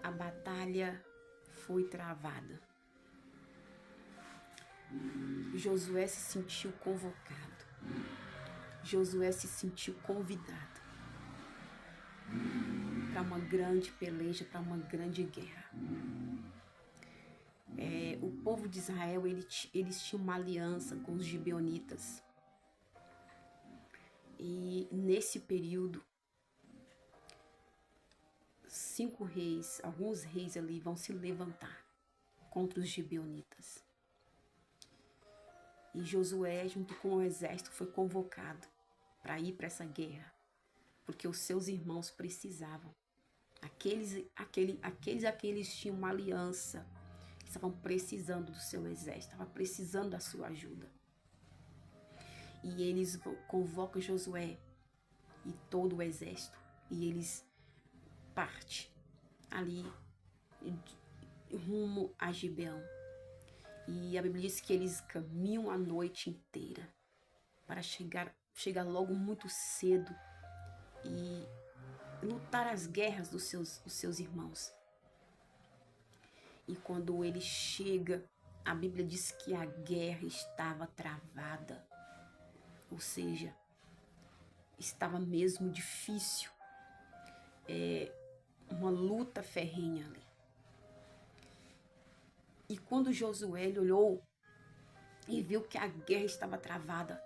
a batalha foi travada. Josué se sentiu convocado. Josué se sentiu convidado para uma grande peleja, para uma grande guerra. O povo de Israel, eles tinham uma aliança com os gibeonitas. E nesse período, 5 reis, alguns reis ali vão se levantar contra os gibeonitas. E Josué, junto com o exército, foi convocado para ir para essa guerra, porque os seus irmãos precisavam. Aqueles tinham uma aliança, estavam precisando do seu exército, estavam precisando da sua ajuda. E eles convocam Josué e todo o exército, e eles partem ali rumo a Gibeão. E a Bíblia diz que eles caminham a noite inteira para chegar logo muito cedo e lutar as guerras dos seus irmãos. E quando ele chega, a Bíblia diz que a guerra estava travada. Ou seja, estava mesmo difícil. Uma luta ferrenha ali. E quando Josué olhou e viu que a guerra estava travada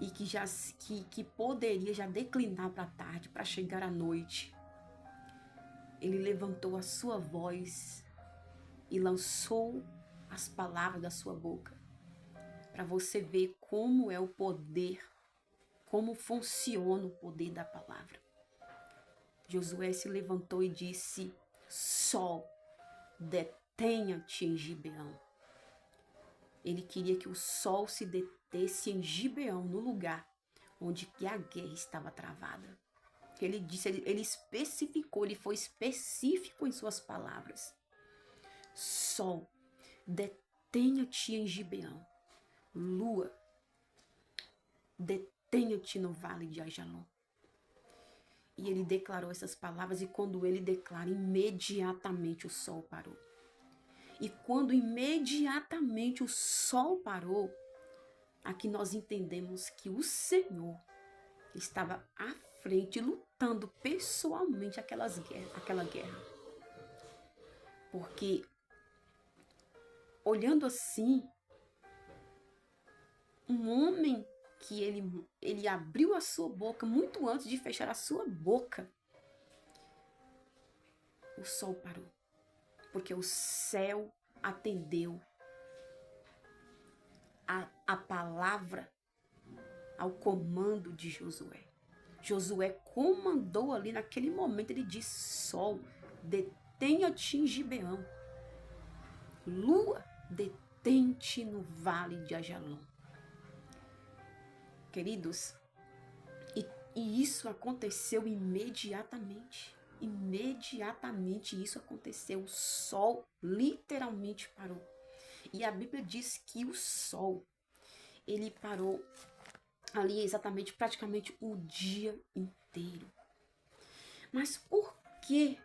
e que poderia já declinar para a tarde, para chegar à noite, ele levantou a sua voz e lançou as palavras da sua boca, para você ver como é o poder, como funciona o poder da palavra. Josué se levantou e disse: Sol, detenha-te em Gibeão. Ele queria que o sol se detesse em Gibeão, no lugar onde a guerra estava travada. Ele disse, ele especificou, ele foi específico em suas palavras. Sol, detenha-te em Gibeão. Lua, detenha-te no vale de Ajalon. E ele declarou essas palavras, e quando ele declara, imediatamente o sol parou. E quando imediatamente o sol parou, aqui nós entendemos que o Senhor estava à frente, lutando pessoalmente aquela guerra. Porque, olhando assim, um homem que ele abriu a sua boca muito antes de fechar a sua boca, o sol parou. Porque o céu atendeu a palavra ao comando de Josué. Josué comandou ali naquele momento, ele disse: Sol, detenha-te em Gibeão. Lua, detente no vale de Ajalon. Queridos, e isso aconteceu imediatamente. Imediatamente isso aconteceu. O sol literalmente parou. E a Bíblia diz que o sol, ele parou ali exatamente, praticamente o dia inteiro. Mas por que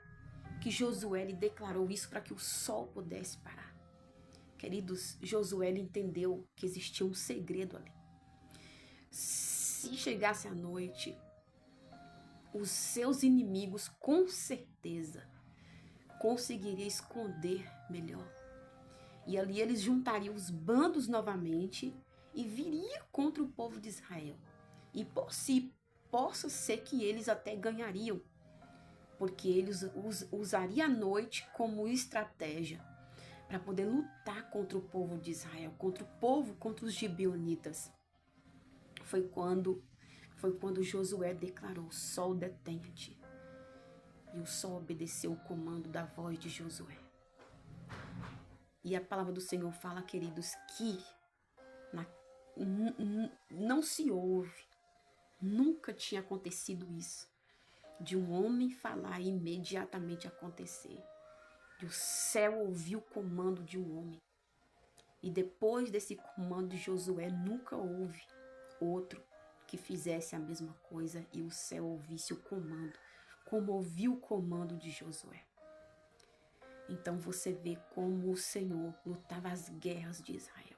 Josué declarou isso para que o sol pudesse parar? Queridos, Josué entendeu que existia um segredo ali. Se chegasse a noite, os seus inimigos com certeza conseguiriam esconder melhor. E ali eles juntariam os bandos novamente e viriam contra o povo de Israel. E possa ser que eles até ganhariam, porque eles usariam a noite como estratégia para poder lutar contra o povo de Israel, contra os gibeonitas. Foi quando Josué declarou: Sol, detenha-te. E o sol obedeceu o comando da voz de Josué. E a palavra do Senhor fala, queridos, que não se ouve, nunca tinha acontecido isso, de um homem falar e imediatamente acontecer. E o céu ouviu o comando de um homem. E depois desse comando de Josué, nunca houve outro que fizesse a mesma coisa e o céu ouvisse o comando, como ouviu o comando de Josué. Então você vê como o Senhor lutava as guerras de Israel.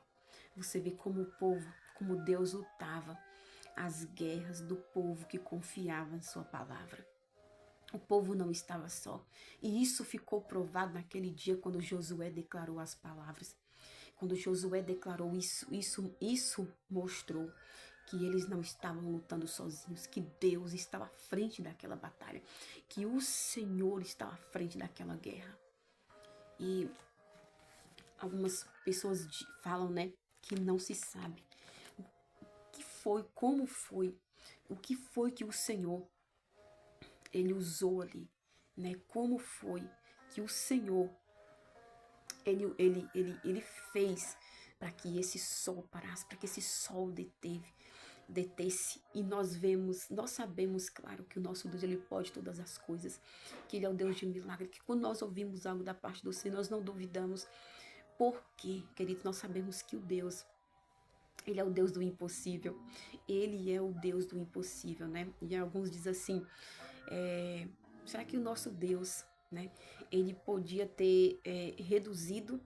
Você vê como o povo, como Deus lutava as guerras do povo que confiava em sua palavra. O povo não estava só. E isso ficou provado naquele dia quando Josué declarou as palavras. Quando Josué declarou isso mostrou que eles não estavam lutando sozinhos, que Deus estava à frente daquela batalha, que o Senhor estava à frente daquela guerra. E algumas pessoas falam, né, que não se sabe o que foi, como foi, o que foi que o Senhor ele usou ali, né? Como foi que o Senhor ele fez para que esse sol parasse, para que esse sol detesse. E nós sabemos, claro, que o nosso Deus ele pode todas as coisas, que ele é o Deus de milagre, que quando nós ouvimos algo da parte do Senhor, nós não duvidamos. Porque, queridos, nós sabemos que o Deus, ele é o Deus do impossível. Ele é o Deus do impossível, né? E alguns dizem assim, será que o nosso Deus, né, ele podia ter reduzido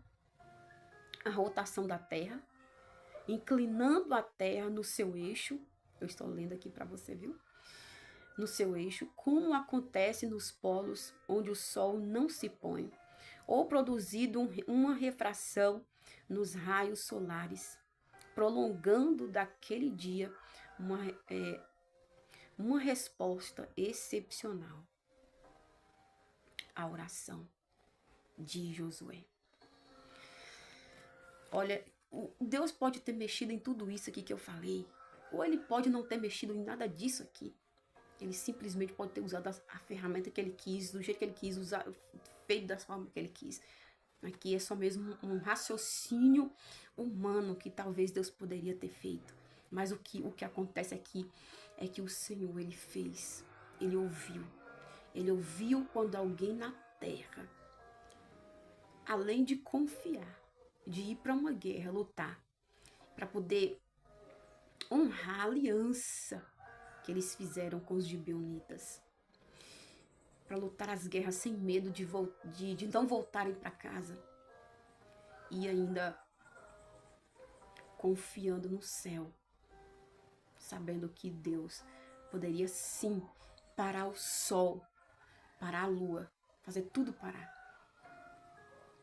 a rotação da Terra, inclinando a Terra no seu eixo? Eu estou lendo aqui para você, viu? No seu eixo, como acontece nos polos onde o Sol não se põe, ou produzido uma refração nos raios solares, prolongando daquele dia uma resposta excepcional à oração de Josué. Olha, Deus pode ter mexido em tudo isso aqui que eu falei, ou ele pode não ter mexido em nada disso aqui. Ele simplesmente pode ter usado a ferramenta que ele quis, do jeito que ele quis, usar, feito da forma que ele quis. Aqui é só mesmo um raciocínio humano que talvez Deus poderia ter feito. Mas o que acontece aqui é que o Senhor, ele fez, ele ouviu. Ele ouviu quando alguém na terra, além de confiar, de ir para uma guerra, lutar, para poder honrar a aliança que eles fizeram com os gibeonitas, para lutar as guerras sem medo de não voltarem para casa, e ainda confiando no céu, sabendo que Deus poderia sim parar o sol, parar a lua, fazer tudo parar,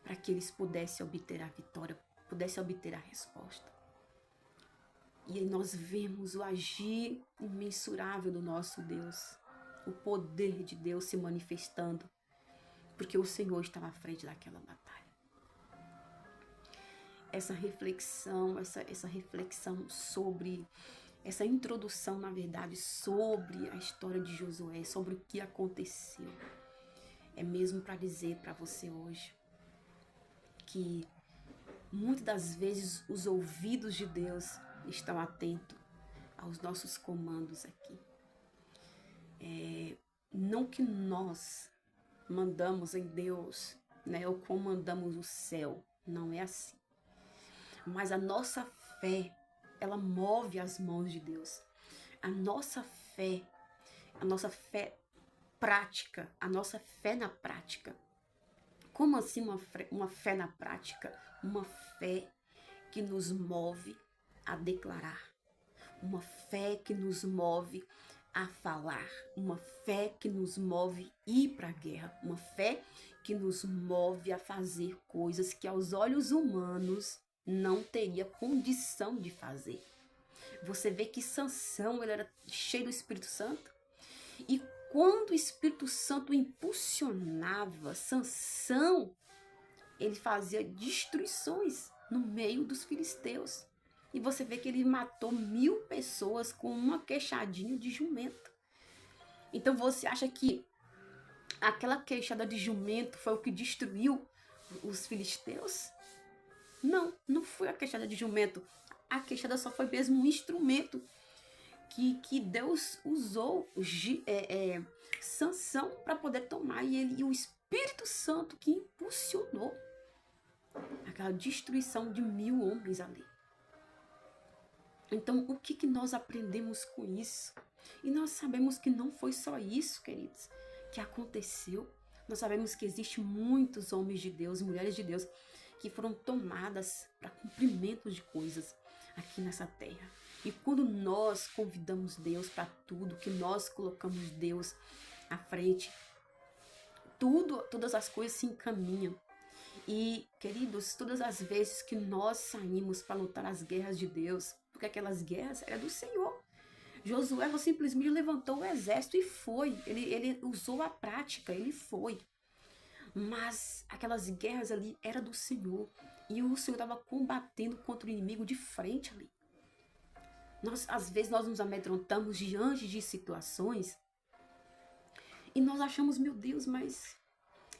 para que eles pudessem obter a vitória, pudessem obter a resposta. E aí nós vemos o agir imensurável do nosso Deus, o poder de Deus se manifestando, porque o Senhor estava à frente daquela batalha. Essa reflexão sobre, essa introdução, na verdade, sobre a história de Josué, sobre o que aconteceu, é mesmo para dizer para você hoje que muitas das vezes os ouvidos de Deus estão atentos aos nossos comandos aqui. Não que nós mandamos em Deus, né, ou comandamos o céu, não é assim. Mas a nossa fé, ela move as mãos de Deus. A nossa fé prática, a nossa fé na prática. Como assim uma fé na prática? Uma fé que nos move a declarar, uma fé que nos move a falar, uma fé que nos move a ir para a guerra, uma fé que nos move a fazer coisas que aos olhos humanos não teria condição de fazer. Você vê que Sansão, ele era cheio do Espírito Santo, e quando o Espírito Santo impulsionava Sansão, ele fazia destruições no meio dos filisteus. E você vê que ele matou 1000 pessoas com uma queixadinha de jumento. Então você acha que aquela queixada de jumento foi o que destruiu os filisteus? Não, não foi a queixada de jumento. A queixada só foi mesmo um instrumento que Deus usou Sansão para poder tomar. E o Espírito Santo que impulsionou aquela destruição de 1000 homens ali. Então, o que nós aprendemos com isso? E nós sabemos que não foi só isso, queridos, que aconteceu. Nós sabemos que existem muitos homens de Deus, mulheres de Deus, que foram tomadas para cumprimento de coisas aqui nessa terra. E quando nós convidamos Deus para tudo, que nós colocamos Deus à frente, todas as coisas se encaminham. E, queridos, todas as vezes que nós saímos para lutar as guerras de Deus, porque aquelas guerras eram do Senhor. Josué simplesmente levantou o exército e foi. Ele usou a prática, ele foi. Mas aquelas guerras ali eram do Senhor. E o Senhor estava combatendo contra o inimigo de frente ali. Às vezes nós nos amedrontamos diante de situações e nós achamos, meu Deus, mas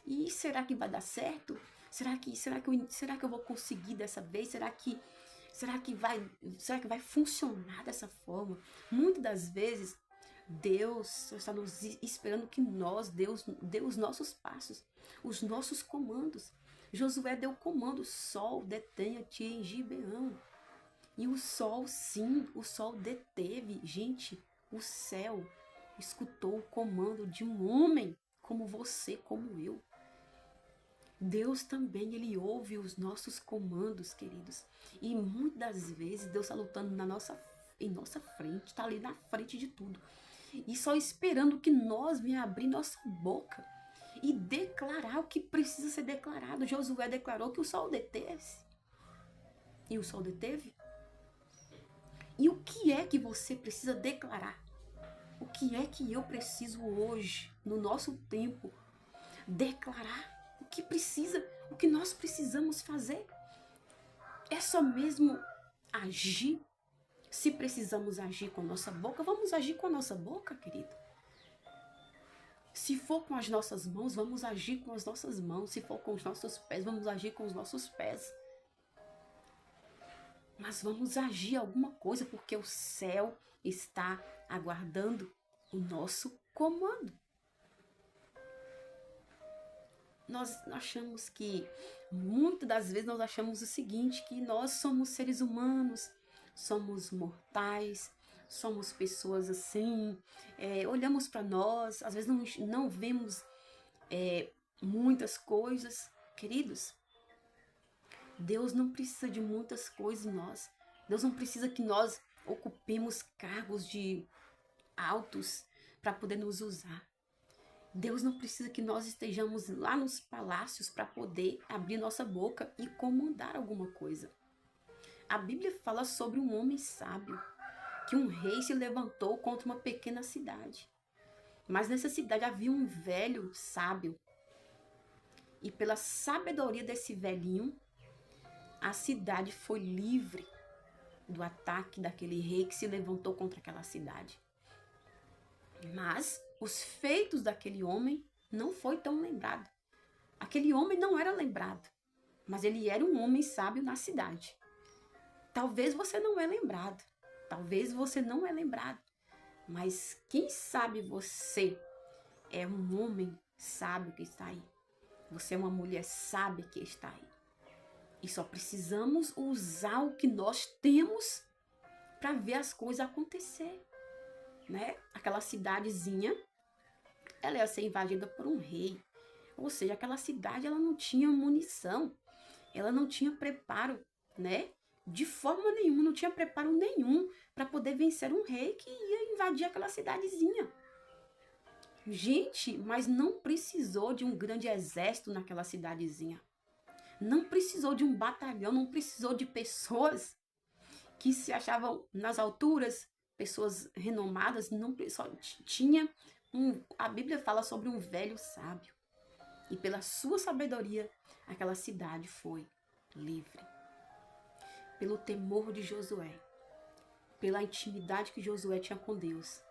e será que vai dar certo? Será que eu vou conseguir dessa vez? Será que vai funcionar dessa forma? Muitas das vezes Deus está nos esperando que nós dê os nossos passos, os nossos comandos. Josué deu o comando: sol, detenha-te em Gibeão. E o sol, sim, o sol deteve. Gente, o céu escutou o comando de um homem como você, como eu. Deus também, ele ouve os nossos comandos, queridos. E muitas das vezes Deus está lutando em nossa frente, está ali na frente de tudo. E só esperando que nós venhamos abrir nossa boca e declarar o que precisa ser declarado. Josué declarou que o sol detesse. E o sol deteve. E o que é que você precisa declarar? O que é que eu preciso hoje, no nosso tempo, declarar? O que nós precisamos fazer? É só mesmo agir? Se precisamos agir com a nossa boca, vamos agir com a nossa boca, querido. Se for com as nossas mãos, vamos agir com as nossas mãos. Se for com os nossos pés, vamos agir com os nossos pés. Mas vamos agir alguma coisa, porque o céu está aguardando o nosso comando. Nós achamos que, muitas das vezes nós achamos o seguinte, que nós somos seres humanos, somos mortais, somos pessoas assim, olhamos para nós, às vezes não vemos muitas coisas. Queridos, Deus não precisa de muitas coisas em nós. Deus não precisa que nós ocupemos cargos de altos para poder nos usar. Deus não precisa que nós estejamos lá nos palácios para poder abrir nossa boca e comandar alguma coisa. A Bíblia fala sobre um homem sábio, que um rei se levantou contra uma pequena cidade. Mas nessa cidade havia um velho sábio. E pela sabedoria desse velhinho, a cidade foi livre do ataque daquele rei que se levantou contra aquela cidade. Mas os feitos daquele homem não foi tão lembrado. Aquele homem não era lembrado, mas ele era um homem sábio na cidade. Talvez você não é lembrado, talvez você não é lembrado, mas quem sabe você é um homem sábio que está aí. Você é uma mulher sábia que está aí. E só precisamos usar o que nós temos para ver as coisas acontecer, né? Aquela cidadezinha, ela ia ser invadida por um rei. Ou seja, aquela cidade, ela não tinha munição, ela não tinha preparo, né? De forma nenhuma, não tinha preparo nenhum para poder vencer um rei que ia invadir aquela cidadezinha. Gente, mas não precisou de um grande exército naquela cidadezinha. Não precisou de um batalhão, não precisou de pessoas que se achavam nas alturas, pessoas renomadas, não só tinha a Bíblia fala sobre um velho sábio. E pela sua sabedoria, aquela cidade foi livre. Pelo temor de Josué, pela intimidade que Josué tinha com Deus,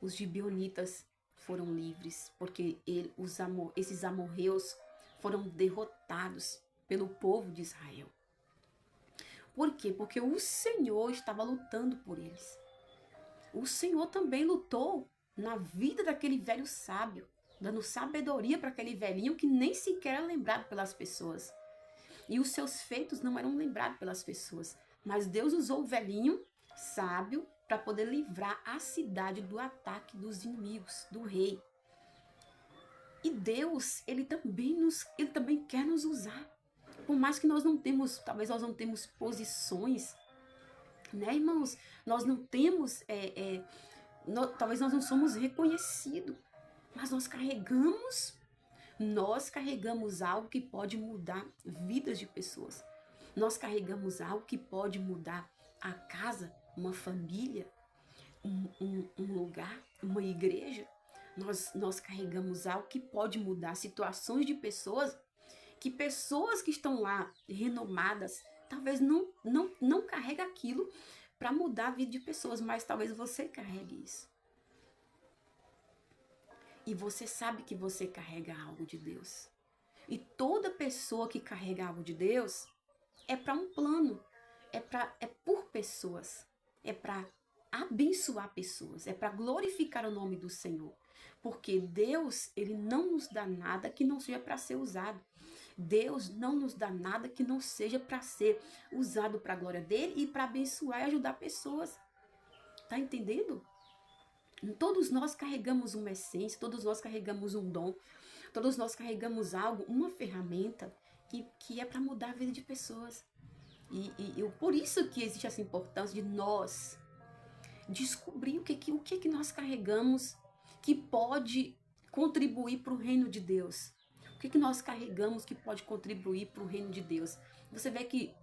os gibeonitas foram livres, porque esses amorreus foram derrotados pelo povo de Israel. Por quê? Porque o Senhor estava lutando por eles. O Senhor também lutou na vida daquele velho sábio, dando sabedoria para aquele velhinho que nem sequer era lembrado pelas pessoas. E os seus feitos não eram lembrados pelas pessoas. Mas Deus usou o velhinho sábio para poder livrar a cidade do ataque dos inimigos, do rei. E Deus, ele também quer nos usar. Por mais que nós não temos, talvez nós não temos posições, né, irmãos? Nós não temos, talvez nós não somos reconhecidos, mas nós carregamos algo que pode mudar vidas de pessoas. Nós carregamos algo que pode mudar a casa, uma família, um lugar, uma igreja. Nós carregamos algo que pode mudar situações de pessoas que estão lá renomadas, talvez não carrega aquilo para mudar a vida de pessoas, mas talvez você carregue isso. E você sabe que você carrega algo de Deus. E toda pessoa que carrega algo de Deus é para um plano, é por pessoas, é para abençoar pessoas, é para glorificar o nome do Senhor. Porque Deus, ele não nos dá nada que não seja para ser usado. Deus não nos dá nada que não seja para ser usado para a glória dele e para abençoar e ajudar pessoas. Tá entendendo? Todos nós carregamos uma essência, todos nós carregamos um dom, todos nós carregamos algo, uma ferramenta que é para mudar a vida de pessoas. Por isso que existe essa importância de nós descobrir o que nós carregamos que pode contribuir para o reino de Deus. O que nós carregamos que pode contribuir para o reino de Deus. Você vê que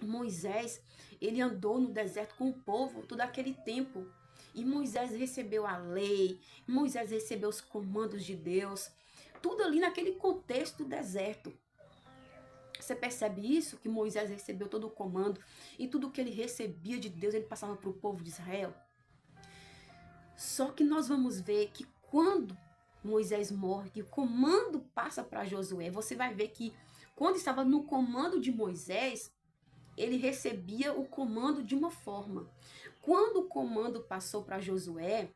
Moisés, ele andou no deserto com o povo todo aquele tempo. E Moisés recebeu a lei, Moisés recebeu os comandos de Deus. Tudo ali naquele contexto do deserto. Você percebe isso? Que Moisés recebeu todo o comando e tudo que ele recebia de Deus, ele passava para o povo de Israel. Só que nós vamos ver que quando Moisés morre, que o comando passa para Josué, você vai ver que quando estava no comando de Moisés, ele recebia o comando de uma forma. Quando o comando passou para Josué,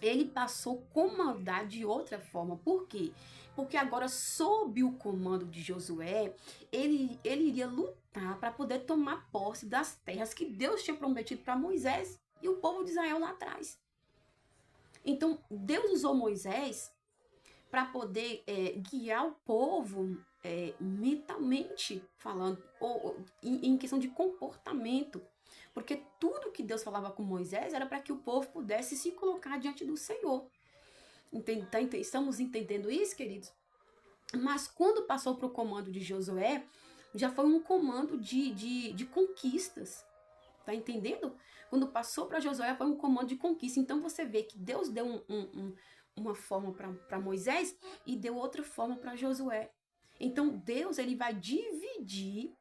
ele passou a comandar de outra forma. Por quê? Porque agora, sob o comando de Josué, ele iria lutar para poder tomar posse das terras que Deus tinha prometido para Moisés e o povo de Israel lá atrás. Então, Deus usou Moisés para poder guiar o povo mentalmente falando, ou em questão de comportamento. Porque tudo que Deus falava com Moisés era para que o povo pudesse se colocar diante do Senhor. Estamos entendendo isso, queridos? Mas quando passou para o comando de Josué, já foi um comando de conquistas. Tá entendendo? Quando passou para Josué, foi um comando de conquista. Então você vê que Deus deu uma forma para Moisés e deu outra forma para Josué. Então Deus, ele vai dividir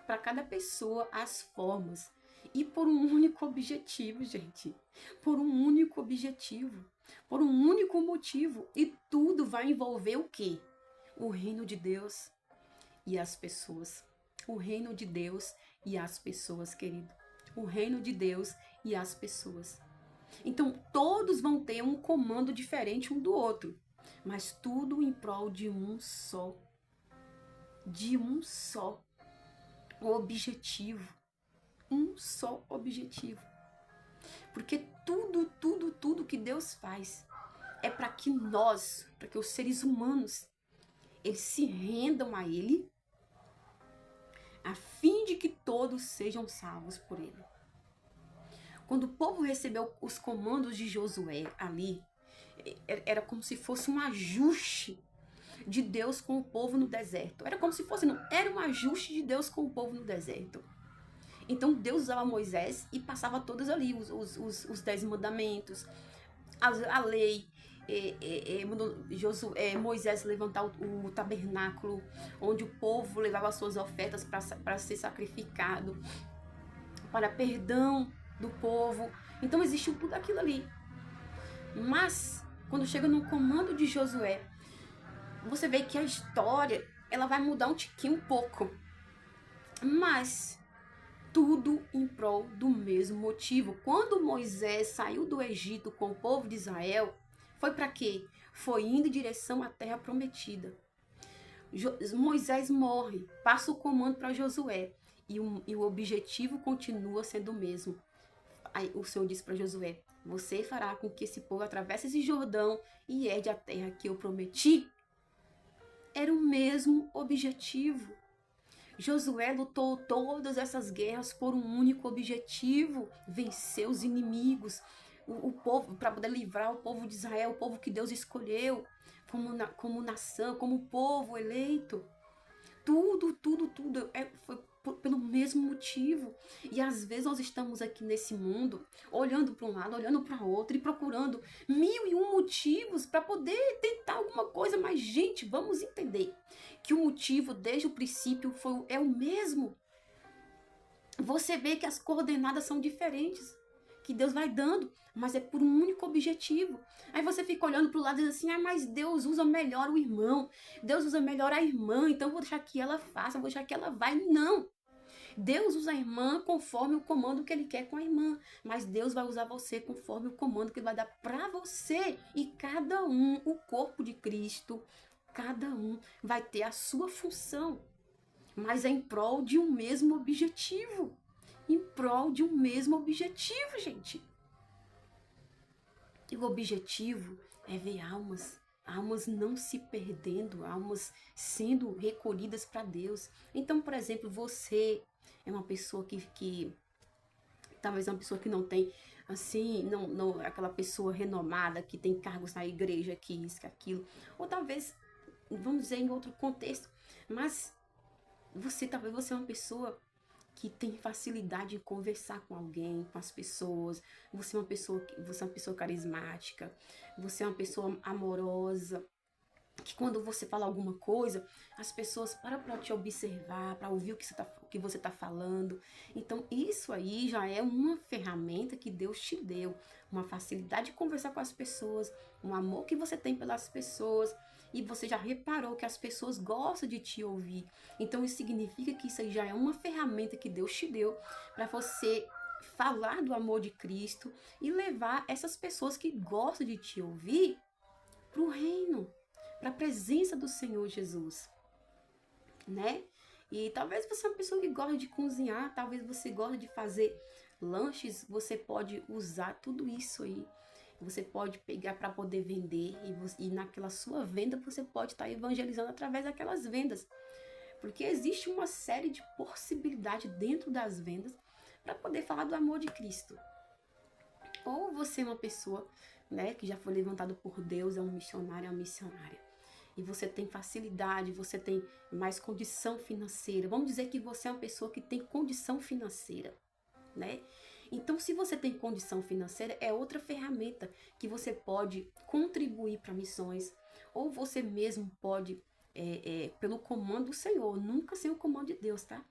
para cada pessoa as formas. E por um único objetivo, gente. Por um único objetivo. Por um único motivo. E tudo vai envolver o quê? O reino de Deus e as pessoas. O reino de Deus e as pessoas, querido. O reino de Deus e as pessoas. Então, todos vão ter um comando diferente um do outro. Mas tudo em prol de um só. De um só objetivo. Um só objetivo. Porque tudo que Deus faz é para que nós, para que os seres humanos, eles se rendam a Ele, a fim de que todos sejam salvos por Ele. Quando o povo recebeu os comandos de Josué ali, era como se fosse um ajuste de Deus com o povo no deserto. Era como se fosse, não, era um ajuste de Deus com o povo no deserto. Então Deus usava Moisés e passava todos ali, os 10 mandamentos, a lei. Moisés levantar o tabernáculo, onde o povo levava suas ofertas para ser sacrificado, para perdão do povo. Então existiu tudo aquilo ali. Mas, quando chega no comando de Josué, você vê que a história, ela vai mudar um tiquinho, um pouco. Mas tudo em prol do mesmo motivo. Quando Moisés saiu do Egito com o povo de Israel, foi para quê? Foi indo em direção à terra prometida. Moisés morre, passa o comando para Josué e o objetivo continua sendo o mesmo. Aí o Senhor disse para Josué: você fará com que esse povo atravesse esse Jordão e herde a terra que eu prometi. Era o mesmo objetivo. Josué lutou todas essas guerras por um único objetivo: vencer os inimigos, o povo, para poder livrar o povo de Israel, o povo que Deus escolheu como nação, como povo eleito. Tudo foi pelo mesmo motivo. E às vezes nós estamos aqui nesse mundo, olhando para um lado, olhando para outro e procurando 1001 motivos para poder tentar alguma coisa. Mas, gente, vamos entender que o motivo desde o princípio é o mesmo. Você vê que as coordenadas são diferentes, que Deus vai dando, mas é por um único objetivo. Aí você fica olhando para o lado e diz assim: ah, mas Deus usa melhor o irmão, Deus usa melhor a irmã, então vou deixar que ela faça, vou deixar que ela vai. Não! Deus usa a irmã conforme o comando que ele quer com a irmã, mas Deus vai usar você conforme o comando que ele vai dar para você. E cada um, o corpo de Cristo, cada um vai ter a sua função, mas é em prol de um mesmo objetivo. Em prol de um mesmo objetivo, gente. E o objetivo é ver almas não se perdendo, almas sendo recolhidas para Deus. Então, por exemplo, você é uma pessoa que talvez é uma pessoa que não tem, assim, não aquela pessoa renomada que tem cargos na igreja, que isso, que aquilo. Ou talvez, vamos dizer, em outro contexto, mas talvez você é uma pessoa que tem facilidade em conversar com alguém, com as pessoas. Você é uma pessoa carismática, você é uma pessoa amorosa, que quando você fala alguma coisa, as pessoas param para te observar, para ouvir o que você tá falando. Então, isso aí já é uma ferramenta que Deus te deu, uma facilidade de conversar com as pessoas, um amor que você tem pelas pessoas, e você já reparou que as pessoas gostam de te ouvir. Então, isso significa que isso aí já é uma ferramenta que Deus te deu para você falar do amor de Cristo e levar essas pessoas que gostam de te ouvir para o reino, para a presença do Senhor Jesus, né? E talvez você é uma pessoa que gosta de cozinhar, talvez você goste de fazer lanches, você pode usar tudo isso aí. Você pode pegar para poder vender e naquela sua venda você pode estar evangelizando através daquelas vendas. Porque existe uma série de possibilidades dentro das vendas para poder falar do amor de Cristo. Ou você é uma pessoa, né, que já foi levantado por Deus, é um missionário, é uma missionária. E você tem facilidade, você tem mais condição financeira. Vamos dizer que você é uma pessoa que tem condição financeira, né? Então, se você tem condição financeira, é outra ferramenta que você pode contribuir para missões. Ou você mesmo pode, pelo comando do Senhor, nunca sem o comando de Deus, tá?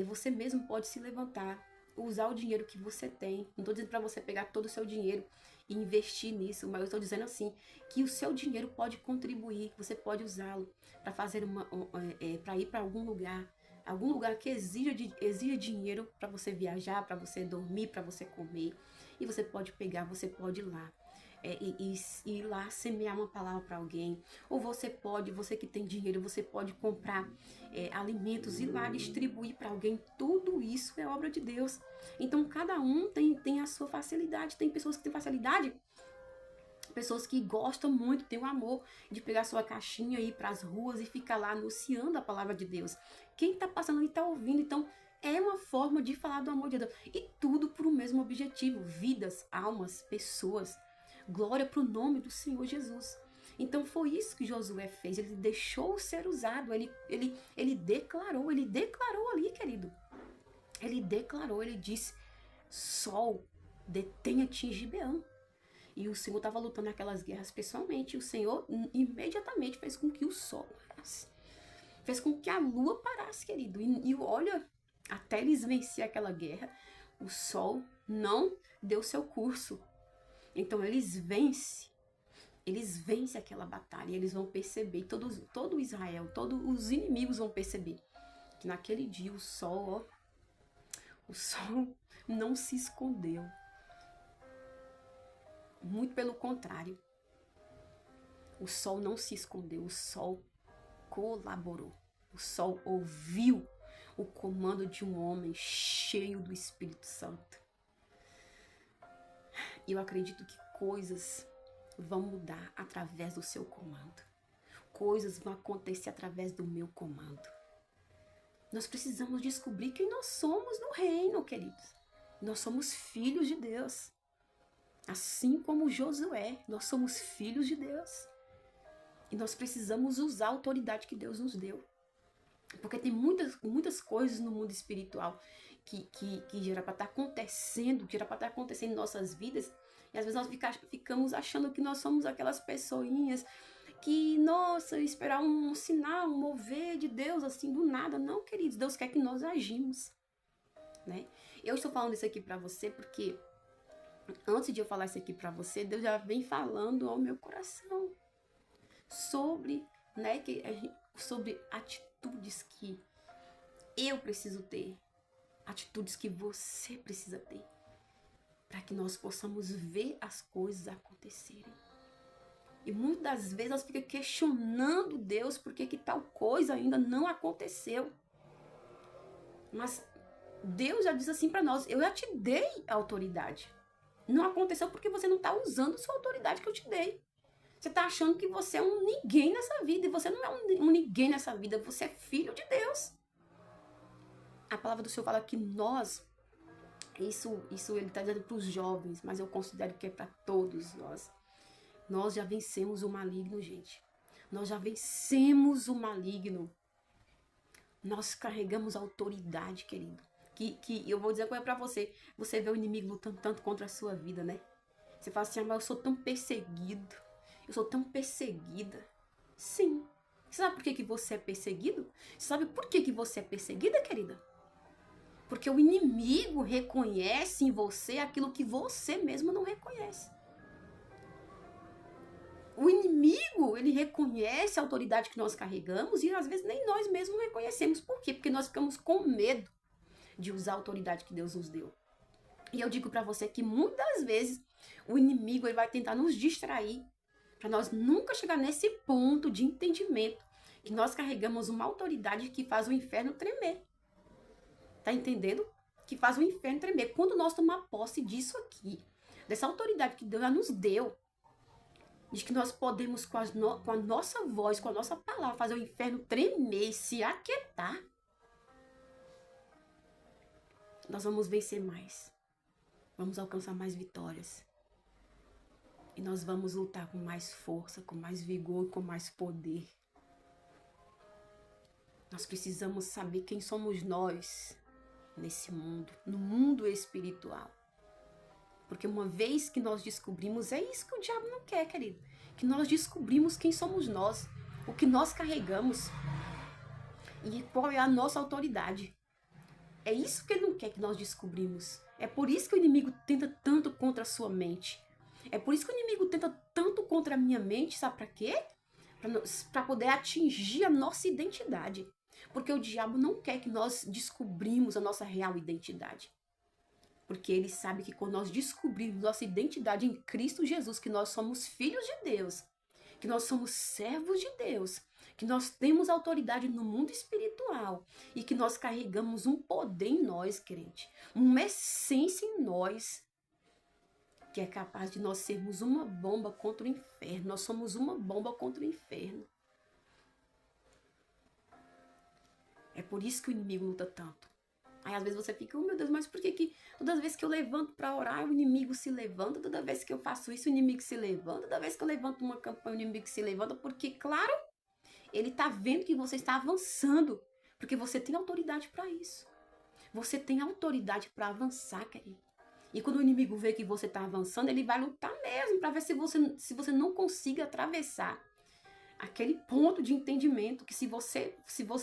Você mesmo pode se levantar, usar o dinheiro que você tem. Não estou dizendo para você pegar todo o seu dinheiro e investir nisso, mas eu estou dizendo assim, que o seu dinheiro pode contribuir, você pode usá-lo para fazer para ir para algum lugar que exija dinheiro para você viajar, para você dormir, para você comer. E você pode pegar, você pode ir lá. E ir lá semear uma palavra para alguém. Ou você que tem dinheiro, você pode comprar alimentos e ir lá distribuir para alguém. Tudo isso é obra de Deus. Então cada um tem a sua facilidade. Tem pessoas que têm facilidade, pessoas que gostam muito, têm o amor de pegar sua caixinha e ir para as ruas e ficar lá anunciando a palavra de Deus. Quem está passando ali está ouvindo, então é uma forma de falar do amor de Deus. E tudo por um mesmo objetivo: vidas, almas, pessoas. Glória para o nome do Senhor Jesus. Então foi isso que Josué fez. Ele deixou ser usado. Ele declarou ali, querido. Ele declarou, ele disse: Sol, detenha-te em Gibeão. E o Senhor estava lutando aquelas guerras pessoalmente. E o Senhor imediatamente fez com que o sol parasse. Fez com que a lua parasse, querido. E olha, até eles vencer aquela guerra, o sol não deu seu curso. Então eles vencem aquela batalha, e eles vão perceber, todo Israel, todos os inimigos vão perceber que naquele dia o sol não se escondeu. Muito pelo contrário, o sol não se escondeu, o sol colaborou, o sol ouviu o comando de um homem cheio do Espírito Santo. eu acredito que coisas vão mudar através do seu comando. Coisas vão acontecer através do meu comando. Nós precisamos descobrir quem nós somos no reino, queridos. Nós somos filhos de Deus. Assim como Josué, nós somos filhos de Deus. E nós precisamos usar a autoridade que Deus nos deu. Porque tem muitas coisas no mundo espiritual que gera para estar acontecendo, que gera para estar acontecendo em nossas vidas. E às vezes nós ficamos achando que nós somos aquelas pessoinhas que, nossa, esperar um sinal, um mover de Deus assim do nada. Não, queridos, Deus quer que nós agimos, né? Eu estou falando isso aqui para você porque antes de eu falar isso aqui para você, Deus já vem falando ao meu coração sobre, né, sobre atitudes que eu preciso ter, atitudes que você precisa ter, para que nós possamos ver as coisas acontecerem. E muitas das vezes nós ficamos questionando Deus por que tal coisa ainda não aconteceu. Mas Deus já diz assim para nós: eu já te dei a autoridade. Não aconteceu porque você não está usando sua autoridade que eu te dei. Você está achando que você é um ninguém nessa vida. E você não é um ninguém nessa vida. Você é filho de Deus. A palavra do Senhor fala que nós, isso ele está dizendo para os jovens, mas eu considero que é para todos nós. Nós já vencemos o maligno, gente. Nós já vencemos o maligno. Nós carregamos a autoridade, querido. Que eu vou dizer uma coisa pra você. Você vê o inimigo lutando tanto contra a sua vida, né? Você fala assim: mas eu sou tão perseguido. Eu sou tão perseguida. Sim. Você sabe por que você é perseguido? Você sabe por que você é perseguida, querida? Porque o inimigo reconhece em você aquilo que você mesmo não reconhece. O inimigo, ele reconhece a autoridade que nós carregamos e às vezes nem nós mesmos reconhecemos. Por quê? Porque nós ficamos com medo de usar a autoridade que Deus nos deu. E eu digo para você que muitas vezes o inimigo ele vai tentar nos distrair para nós nunca chegar nesse ponto de entendimento que nós carregamos uma autoridade que faz o inferno tremer. Tá entendendo? Que faz o inferno tremer. Quando nós tomar posse disso aqui, dessa autoridade que Deus já nos deu, de que nós podemos com a nossa voz, com a nossa palavra, fazer o inferno tremer, se aquietar, nós vamos vencer mais. Vamos alcançar mais vitórias. E nós vamos lutar com mais força, com mais vigor, com mais poder. Nós precisamos saber quem somos nós nesse mundo, no mundo espiritual. Porque uma vez que nós descobrimos, é isso que o diabo não quer, querido. Que nós descobrimos quem somos nós, o que nós carregamos e qual é a nossa autoridade. É isso que ele não quer que nós descobrimos. É por isso que o inimigo tenta tanto contra a sua mente. É por isso que o inimigo tenta tanto contra a minha mente, sabe para quê? Para poder atingir a nossa identidade. Porque o diabo não quer que nós descobrimos a nossa real identidade. Porque ele sabe que quando nós descobrirmos nossa identidade em Cristo Jesus, que nós somos filhos de Deus, que nós somos servos de Deus, que nós temos autoridade no mundo espiritual e que nós carregamos um poder em nós, crente, uma essência em nós, que é capaz de nós sermos uma bomba contra o inferno. Nós somos uma bomba contra o inferno. É por isso que o inimigo luta tanto. Aí às vezes você fica: oh meu Deus, mas por que toda vez que eu levanto para orar, o inimigo se levanta? Toda vez que eu faço isso, o inimigo se levanta? Toda vez que eu levanto uma campanha, o inimigo se levanta? Porque, claro, ele está vendo que você está avançando. Porque você tem autoridade para isso. Você tem autoridade para avançar, querido. E quando o inimigo vê que você está avançando, ele vai lutar mesmo para ver se você não consiga atravessar aquele ponto de entendimento que se você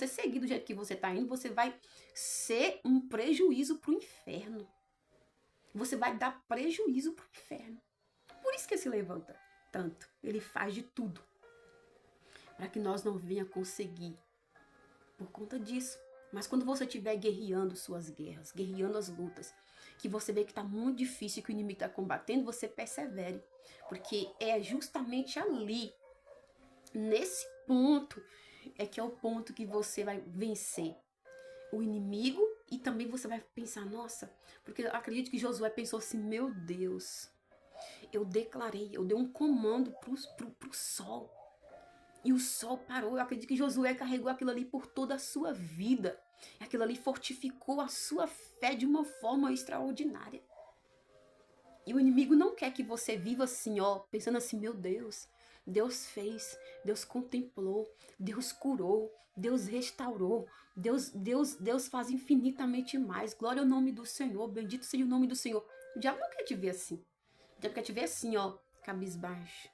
seguir do jeito que você está indo, você vai ser um prejuízo para o inferno. Você vai dar prejuízo para o inferno. Por isso que ele se levanta tanto. Ele faz de tudo para que nós não venha conseguir por conta disso. Mas quando você estiver guerreando suas guerras, guerreando as lutas, que você vê que está muito difícil, que o inimigo está combatendo, você persevere. Porque é justamente ali, nesse ponto, é que é o ponto que você vai vencer o inimigo. E também você vai pensar: nossa, porque eu acredito que Josué pensou assim: meu Deus, Eu declarei, eu dei um comando pro sol. E o sol parou. Eu acredito que Josué carregou aquilo ali por toda a sua vida. Aquilo ali fortificou a sua fé de uma forma extraordinária. E o inimigo não quer que você viva assim, ó, pensando assim, meu Deus, Deus fez, Deus contemplou, Deus curou, Deus restaurou, Deus faz infinitamente mais. Glória ao nome do Senhor, bendito seja o nome do Senhor. O diabo não quer te ver assim. O diabo quer te ver assim, ó, cabisbaixo,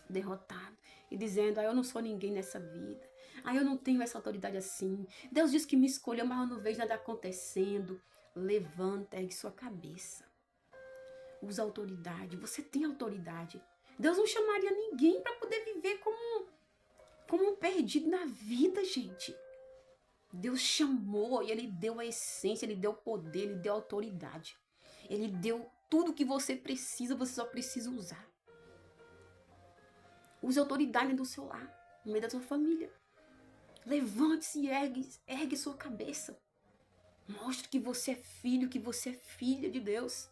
derrotado, e dizendo, eu não sou ninguém nessa vida. Eu não tenho essa autoridade assim. Deus diz que me escolheu, mas eu não vejo nada acontecendo. Levanta, ergue sua cabeça. Usa autoridade. Você tem autoridade. Deus não chamaria ninguém para poder viver como um perdido na vida, gente. Deus chamou e Ele deu a essência, Ele deu o poder, Ele deu a autoridade. Ele deu tudo o que você precisa, você só precisa usar. Use autoridade do seu lar, no meio da sua família. Levante-se e ergue sua cabeça. Mostre que você é filho, que você é filha de Deus.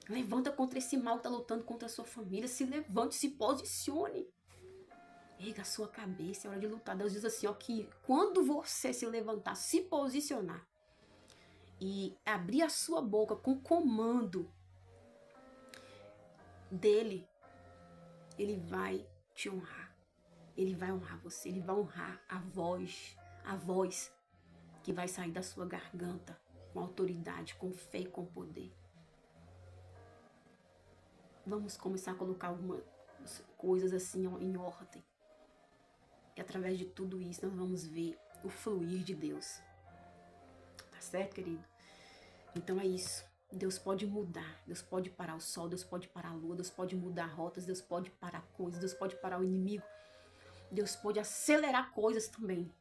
Levanta contra esse mal que está lutando contra a sua família. Se levante, se posicione. Erga a sua cabeça, é hora de lutar. Deus diz assim, ó, que quando você se levantar, se posicionar e abrir a sua boca com comando dele, ele vai te honrar. Ele vai honrar você, ele vai honrar a voz que vai sair da sua garganta com autoridade, com fé e com poder. Vamos começar a colocar algumas coisas assim em ordem. E através de tudo isso nós vamos ver o fluir de Deus. Tá certo, querido? Então é isso. Deus pode mudar, Deus pode parar o sol, Deus pode parar a lua, Deus pode mudar rotas, Deus pode parar coisas, Deus pode parar o inimigo. Deus pode acelerar coisas também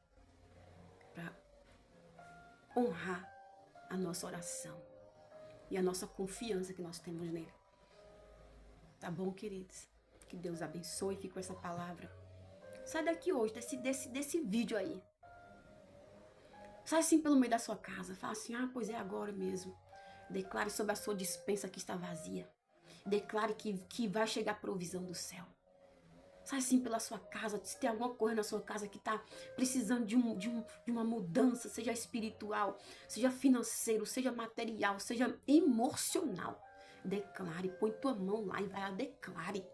para honrar a nossa oração e a nossa confiança que nós temos nele. Tá bom, queridos? Que Deus abençoe e fique com essa palavra. Sai daqui hoje, desse vídeo aí. Sai assim pelo meio da sua casa. Fala assim, pois é agora mesmo. Declare sobre a sua despensa que está vazia. Declare que vai chegar a provisão do céu. Sai assim pela sua casa. Se tem alguma coisa na sua casa que está precisando de uma mudança, seja espiritual, seja financeiro, seja material, seja emocional. Declare, põe tua mão lá e vai lá, declare.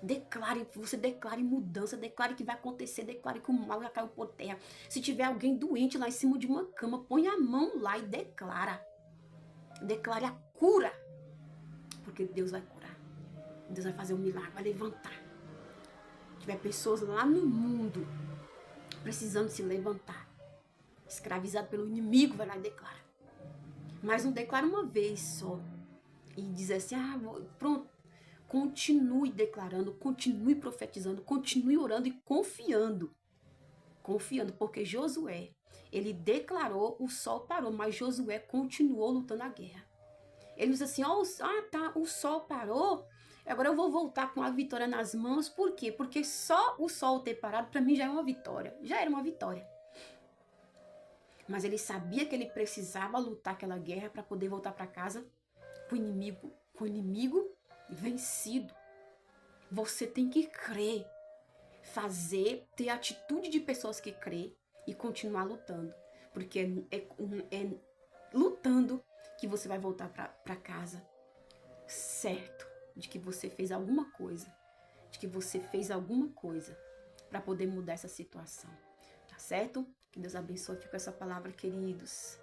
Declare, você declare mudança, declare que vai acontecer, declare que o mal já caiu por terra. Se tiver alguém doente lá em cima de uma cama, põe a mão lá e declara. Declare a cura. Porque Deus vai curar. Deus vai fazer um milagre, vai levantar. Se tiver pessoas lá no mundo precisando se levantar, escravizado pelo inimigo, vai lá e declara. Mas não declara uma vez só. E diz assim, pronto. Continue declarando, continue profetizando, continue orando e confiando. Confiando, porque Josué, ele declarou, o sol parou, mas Josué continuou lutando a guerra. Ele disse assim, o sol parou, agora eu vou voltar com a vitória nas mãos. Por quê? Porque só o sol ter parado, para mim já é uma vitória. Já era uma vitória. Mas ele sabia que ele precisava lutar aquela guerra para poder voltar para casa com o inimigo vencido. Você tem que crer, ter atitude de pessoas que crê e continuar lutando, porque é lutando que você vai voltar para casa certo de que você fez alguma coisa, para poder mudar essa situação, tá certo? Que Deus abençoe. Fica com essa palavra, queridos.